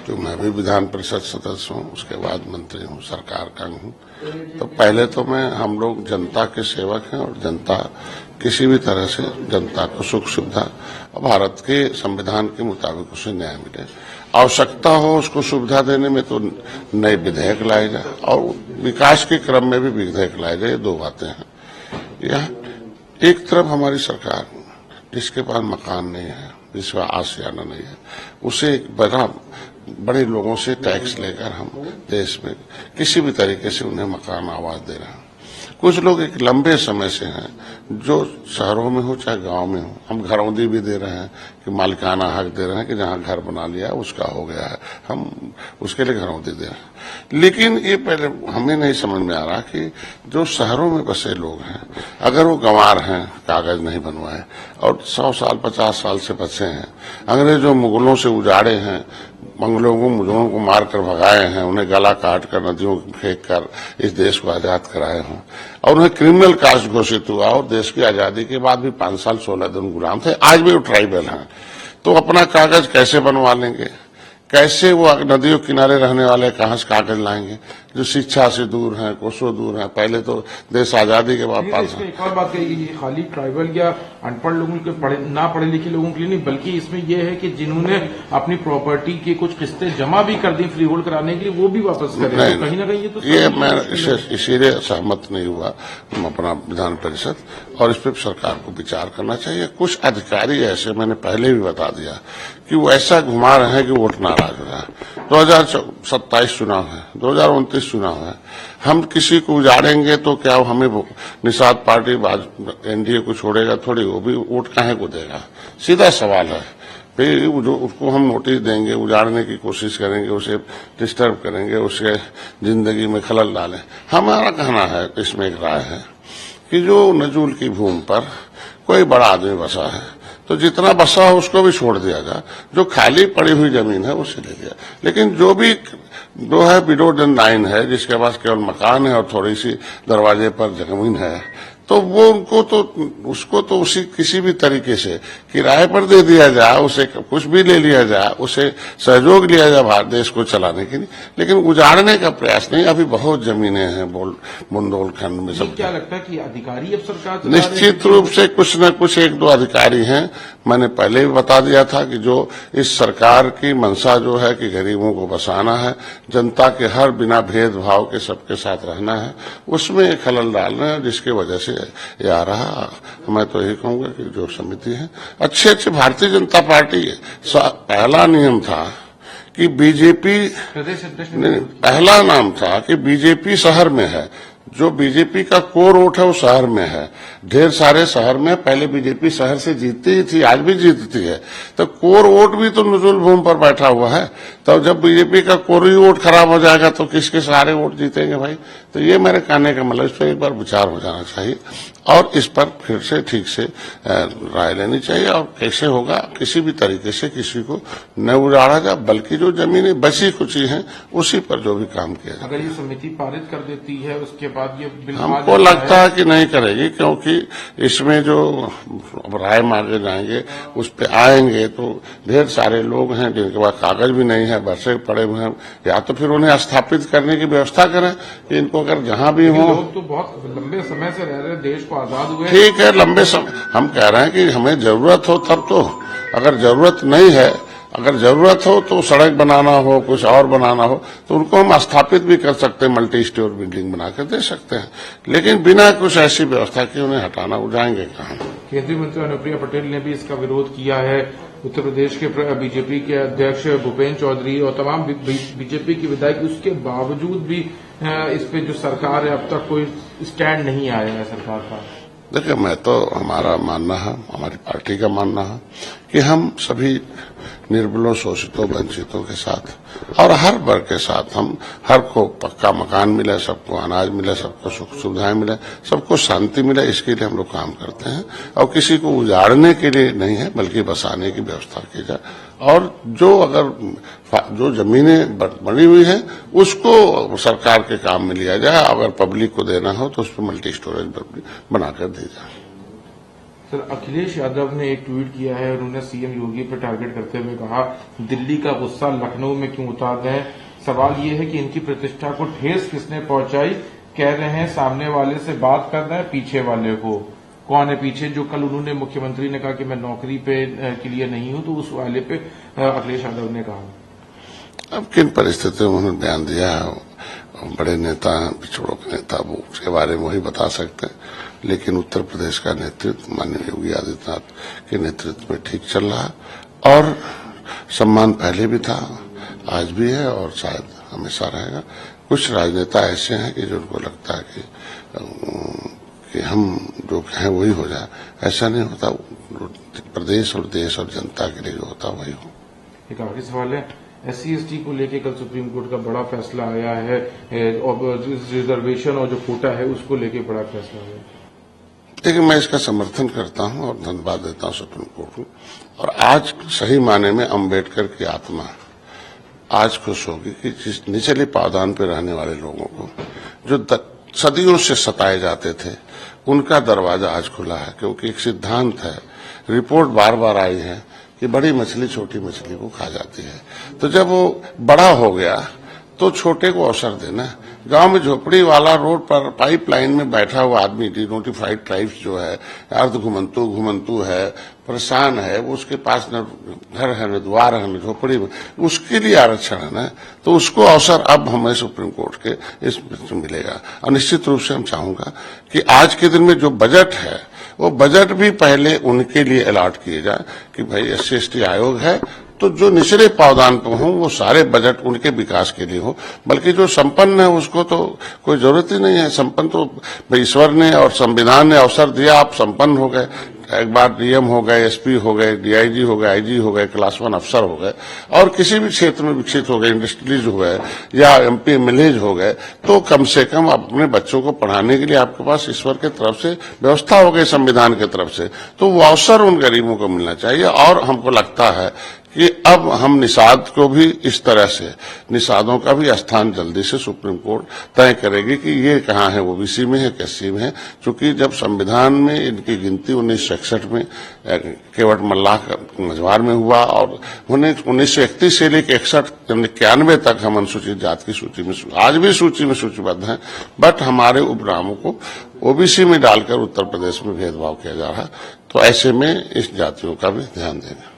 तो मैं भी विधान परिषद सदस्य हूँ, उसके बाद मंत्री हूँ, सरकार का हूँ। तो पहले तो हम लोग जनता के सेवक हैं और जनता किसी भी तरह से जनता को सुख सुविधा भारत के संविधान के मुताबिक उसे न्याय मिले, आवश्यकता हो उसको सुविधा देने में तो नए विधेयक लाए जाए और विकास के क्रम में भी विधेयक लाए जाए। दो बातें हैं। यह एक तरफ हमारी सरकार जिसके पास मकान नहीं है, जिसका आशियाना नहीं है, उसे एक बड़े लोगों से टैक्स लेकर हम देश में किसी भी तरीके से उन्हें मकान आवास दे रहे हैं। कुछ लोग एक लंबे समय से हैं जो शहरों में हो चाहे गांव में हो, हम घरौंदी भी दे रहे हैं कि मालिकाना हक दे रहे हैं कि जहां घर बना लिया उसका हो गया है, हम उसके लिए घरौंदी दे रहे हैं। लेकिन ये पहले हमें नहीं समझ में आ रहा कि जो शहरों में बसे लोग हैं, अगर वो गंवार हैं, कागज नहीं बनवाए और 100 साल 50 साल से बसे हैं, अंग्रेजों मुगलों से उजाड़े हैं, मुगलों को मारकर भगाए हैं, उन्हें गला काट कर नदियों में फेंक कर इस देश को आजाद कराए हों और उन्हें क्रिमिनल कास्ट घोषित हुआ और देश की आजादी के बाद भी 5 साल 16 दिन गुलाम थे, आज भी वो ट्राइबल हैं, तो अपना कागज कैसे बनवा लेंगे? कैसे वो नदियों किनारे रहने वाले कहां से कागज लाएंगे जो शिक्षा से दूर हैं, कोसों दूर हैं? पहले तो देश आजादी के बाद 5 साल। एक और बात कही, खाली ट्राइबल या अनपढ़ लोगों के ना पढ़े लिखे लोगों के लिए नहीं, बल्कि इसमें यह है कि जिन्होंने अपनी प्रॉपर्टी के कुछ किस्तें जमा भी कर दी फ्री होल्ड कराने के लिए, वो भी वापस करें। तो कहीं ना कहीं ये मैं इसीलिए सहमत नहीं हुआ अपना विधान परिषद, और इस पर सरकार को विचार करना चाहिए। कुछ अधिकारी ऐसे, मैंने पहले भी बता दिया कि वो ऐसा घुमा रहे हैं कि वोट नाराज हो रहा है। 2027 चुनाव है, 2029 चुनाव है, हम किसी को उजाड़ेंगे तो क्या हमें निषाद पार्टी एनडीए को छोड़ेगा थोड़ी, वो भी वोट काहे को देगा? सीधा सवाल है। फिर जो उसको हम नोटिस देंगे, उजाड़ने की कोशिश करेंगे, उसे डिस्टर्ब करेंगे, उसके जिंदगी में खलल डालें। हमारा कहना है, इसमें एक राय है कि जो नजूल की भूमि पर कोई बड़ा आदमी बसा है तो जितना बसा हो उसको भी छोड़ दिया जाए, जो खाली पड़ी हुई जमीन है उसे ले लिया। लेकिन जो भी जो है विडो एंड नाइन है, जिसके पास केवल मकान है और थोड़ी सी दरवाजे पर जमीन है, तो वो उसको तो उसी किसी भी तरीके से किराए पर दे दिया जाए, उसे कुछ भी ले लिया जाए, उसे सहयोग लिया जाए भारत देश को चलाने के लिए, लेकिन उजाड़ने का प्रयास नहीं। अभी बहुत जमीनें हैं बुंदेलखंड में। सब क्या लगता है कि अधिकारी अब सरकार निश्चित रूप से कुछ न कुछ 1-2 अधिकारी हैं। मैंने पहले भी बता दिया था कि जो इस सरकार की मंशा जो है कि गरीबों को बसाना है, जनता के हर बिना भेदभाव के सबके साथ रहना है, उसमें खलल डालना है, जिसकी वजह से ये आ रहा। मैं तो यही कहूंगा कि जो समिति है अच्छे भारतीय जनता पार्टी पहला नियम था कि बीजेपी, पहला नाम था कि बीजेपी शहर में है, जो बीजेपी का कोर वोट है वो शहर में है। ढेर सारे शहर में पहले बीजेपी शहर से जीतती ही थी, आज भी जीतती है, तो कोर वोट भी तो नजूल भूमि पर बैठा हुआ है। तो जब बीजेपी का कोर ही वोट खराब हो जाएगा तो किसके सारे वोट जीतेंगे भाई? तो ये मेरे कहने का मतलब, इस पर एक बार विचार हो जाना चाहिए और इस पर फिर से ठीक से राय लेनी चाहिए और कैसे होगा, किसी भी तरीके से किसी को न उजाड़ा जाए, बल्कि जो जमीनें बची खुची हैं उसी पर जो भी काम किया जाए। अगर ये समिति पारित कर देती है उसके बाद ये बिल हमको लगता है कि नहीं करेगी, क्योंकि इसमें जो राय मांगे जाएंगे उस पे आएंगे तो ढेर सारे लोग हैं जिनके पास कागज भी नहीं है, बसे पड़े हुए हैं, या तो फिर उन्हें स्थापित करने की व्यवस्था करें कि इनको अगर जहां भी हो। लोग तो बहुत लंबे समय से रह रहे, देश को आजाद हुए, ठीक है, लंबे समय हम कह रहे हैं कि हमें जरूरत हो तब तो, अगर जरूरत नहीं है, अगर जरूरत हो तो सड़क बनाना हो, कुछ और बनाना हो, तो उनको हम स्थापित भी कर सकते हैं, मल्टी स्टोर बिल्डिंग बनाकर दे सकते हैं, लेकिन बिना कुछ ऐसी व्यवस्था के उन्हें हटाना जाएंगे कहाँ? केंद्रीय मंत्री अनुप्रिया पटेल ने भी इसका विरोध किया है। उत्तर प्रदेश के बीजेपी के अध्यक्ष भूपेन्द्र चौधरी और तमाम बीजेपी के विधायक, उसके बावजूद भी इस पे जो सरकार है अब तक कोई स्टैंड नहीं आया है सरकार का। देखिए, मैं तो, हमारा मानना है, हमारी पार्टी का मानना है कि हम सभी निर्बलों, शोषितों, वंचितों के साथ और हर वर्ग के साथ, हम हर को पक्का मकान मिले, सबको अनाज मिले, सबको सुख सुविधाएं मिले, सबको शांति मिले, इसके लिए हम लोग काम करते हैं और किसी को उजाड़ने के लिए नहीं है, बल्कि बसाने की व्यवस्था की जाए। और जो जमीनें बनी हुई हैं उसको सरकार के काम में लिया जाए, अगर पब्लिक को देना हो तो उस पर मल्टी स्टोरेज बनाकर दी जाए। सर, अखिलेश यादव ने एक ट्वीट किया है। उन्होंने सीएम योगी पर टारगेट करते हुए कहा, दिल्ली का गुस्सा लखनऊ में क्यों उतार दें। सवाल ये है कि इनकी प्रतिष्ठा को ठेस किसने पहुंचाई। कह रहे हैं सामने वाले से बात कर रहे हैं, पीछे वाले को। कौन है पीछे? जो कल उन्होंने मुख्यमंत्री ने कहा कि मैं नौकरी पे के लिए नहीं हूं, तो उस वाले पे अखिलेश यादव ने कहा। अब किन परिस्थितियों में उन्होंने बयान दिया है, बड़े नेता पिछड़ों के नेता, वो उसके बारे में वही बता सकते हैं। लेकिन उत्तर प्रदेश का नेतृत्व माननीय योगी आदित्यनाथ के नेतृत्व में ठीक चल रहा है और सम्मान पहले भी था, आज भी है और शायद हमेशा रहेगा। कुछ राजनेता ऐसे हैं कि जिनको लगता है कि हम जो कहें वही हो जाए, ऐसा नहीं होता। प्रदेश और देश और जनता के लिए जो होता वही हो। एक आखिरी सवाल है, SC/ST को लेकर कल सुप्रीम कोर्ट का बड़ा फैसला आया है, रिजर्वेशन और जो कोटा है उसको लेकर बड़ा फैसला आया है। देखिए, मैं इसका समर्थन करता हूं और धन्यवाद देता हूं सुप्रीम कोर्ट को। और आज सही माने में अम्बेडकर की आत्मा आज खुश होगी कि जिस निचले पावदान पर रहने वाले लोगों को जो सदियों से सताए जाते थे, उनका दरवाजा आज खुला है। क्योंकि एक सिद्धांत है, रिपोर्ट बार बार आई है कि बड़ी मछली छोटी मछली को खा जाती है। तो जब वो बड़ा हो गया तो छोटे को अवसर देना। गांव में झोपड़ी वाला रोड पर पाइपलाइन में बैठा हुआ आदमी, डिनोटिफाइड ट्राइब्स जो है, अर्ध घुमंतु है, परेशान है, वो उसके पास न घर है, न द्वार है, न झोपड़ी में, उसके लिए आरक्षण है ना। तो उसको अवसर अब हमें सुप्रीम कोर्ट के इस मिलेगा। और निश्चित रूप से हम चाहूंगा कि आज के दिन में जो बजट है, वो बजट भी पहले उनके लिए अलॉट किए जाए कि भाई SC/ST आयोग है तो जो निचले पावदान पर हों वो सारे बजट उनके विकास के लिए हो। बल्कि जो संपन्न है उसको तो कोई जरूरत ही नहीं है। संपन्न तो ईश्वर ने और संविधान ने अवसर दिया, आप संपन्न हो गए। एक बार DM हो गए, SP हो गए, DIG हो गए, IG हो गए, क्लास 1 अफसर हो गए और किसी भी क्षेत्र में विकसित हो गए, इंडस्ट्रीज हो गए या MP MLAs हो गए, तो कम से कम अपने बच्चों को पढ़ाने के लिए आपके पास ईश्वर की तरफ से व्यवस्था हो गई, संविधान की तरफ से। तो वो अवसर उन गरीबों को मिलना चाहिए। और हमको लगता है कि अब हम निषाद को भी इस तरह से, निषादों का भी स्थान जल्दी से सुप्रीम कोर्ट तय करेगी कि ये कहाँ है, OBC में है, SC में है। क्योंकि जब संविधान में इनकी गिनती 1961 में केवट मल्लाह मझवार में हुआ और 1931 से लेकर 91 तक हम अनुसूचित जाति की सूची में, आज भी सूची में सूचीबद्ध हैं। बट हमारे उपनामों को OBC में डालकर उत्तर प्रदेश में भेदभाव किया जा रहा है। तो ऐसे में इस जातियों का भी ध्यान देना।